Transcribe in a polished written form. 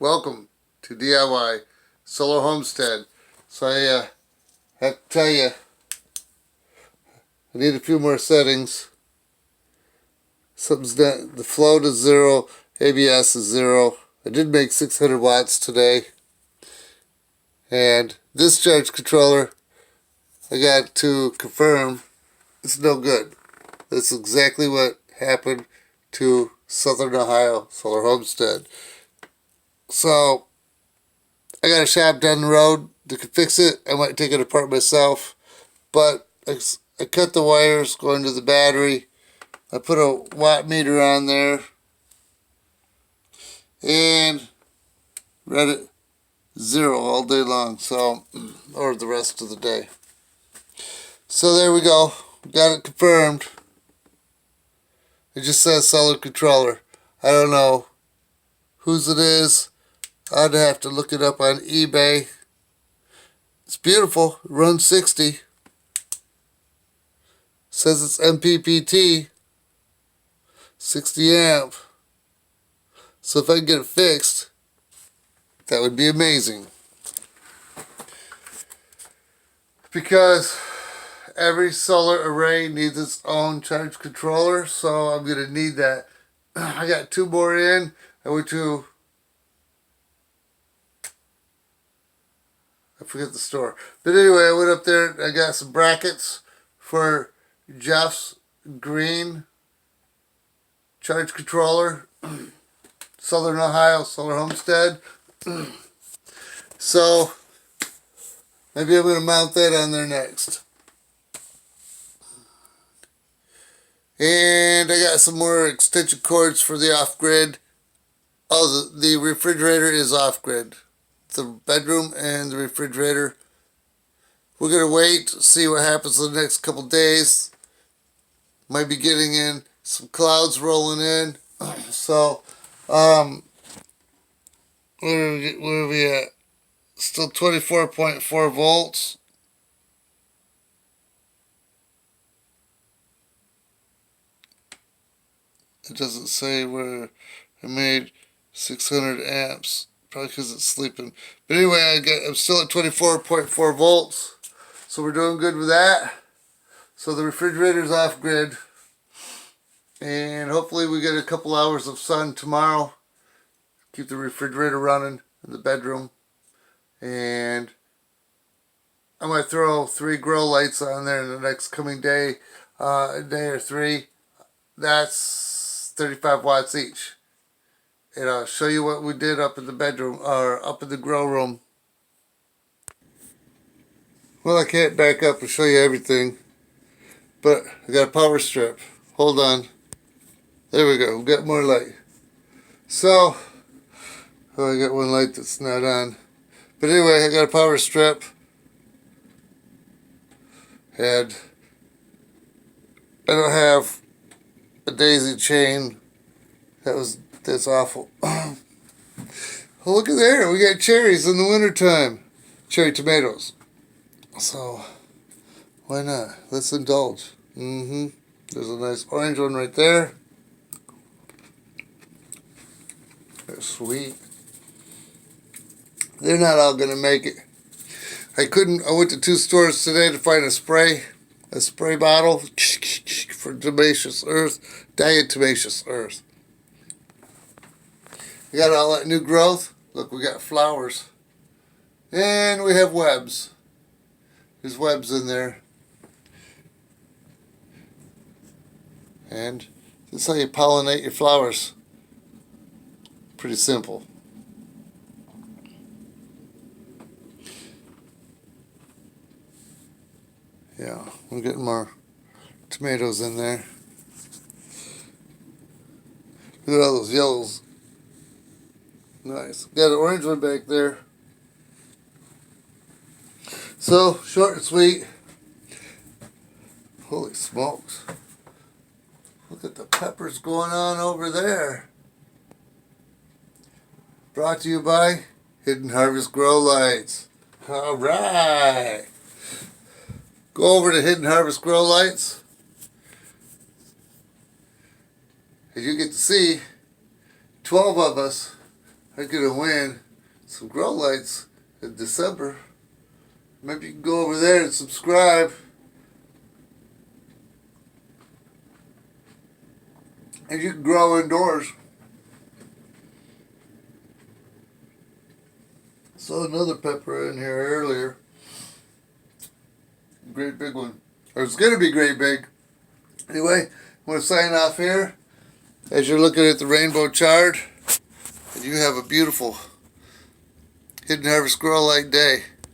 Welcome to DIY Solar Homestead. So I have to tell you, I need a few more settings. Something's not, the float is 0, ABS is 0. I did make 600 watts today. And this charge controller, I got to confirm, it's no good. That's exactly what happened to Southern Ohio Solar Homestead. So I got a shop down the road that could fix it. I might take it apart myself, but I cut the wires going to the battery. I put a watt meter on there and read it 0 all day long, so, or the rest of the day. So there we go. Got it confirmed. It just says solar controller. I don't know whose it is. I'd have to look it up on eBay. It's beautiful. It runs 60. Says it's MPPT. 60 amp. So if I can get it fixed, that would be amazing. Because every solar array needs its own charge controller, so I'm going to need that. I got 2 more in. I forget the store. But anyway, I went up there, I got some brackets for Jeff's green charge controller. Southern Ohio Solar Homestead. So, maybe I'm going to mount that on there next. And I got some more extension cords for the off-grid. Oh, the refrigerator is off-grid. The bedroom and the refrigerator. We're going to wait to see what happens in the next couple days. Might be getting in some clouds rolling in. So, where are we at? Still 24.4 volts. It doesn't say where I made 600 amps. Probably because it's sleeping. But anyway, I'm still at 24.4 volts. So we're doing good with that. So the refrigerator's off grid. And hopefully we get a couple hours of sun tomorrow. Keep the refrigerator running in the bedroom. And I might throw 3 grow lights on there in the next coming day. A day or 3. That's 35 watts each. And I'll show you what we did up in the bedroom, or up in the grow room. Well, I can't back up and show you everything, but I got a power strip. Hold on. There we go. We got more light. So, I got one light that's not on. But anyway, I got a power strip. And I don't have a daisy chain. That's awful. Oh, look at there. We got cherries in the wintertime. Cherry tomatoes. So, why not? Let's indulge. There's a nice orange one right there. They're sweet. They're not all going to make it. I went to 2 stores today to find a spray bottle for diatomaceous earth. Diatomaceous earth. We got all that new growth. Look, we got flowers. And we have webs. There's webs in there. And this is how you pollinate your flowers. Pretty simple. Yeah, I'm getting more tomatoes in there. Look at all those yellows. Nice. Got an orange one back there. So, short and sweet. Holy smokes. Look at the peppers going on over there. Brought to you by Hidden Harvest Grow Lights. Alright. Go over to Hidden Harvest Grow Lights. As you get to see, 12 of us I'm gonna win some grow lights in December. Maybe you can go over there and subscribe. And you can grow indoors. Saw another pepper in here earlier. Great big one. Or it's gonna be great big. Anyway, I'm gonna sign off here as you're looking at the rainbow chart. And you have a beautiful Hidden Harvest Grow Light day.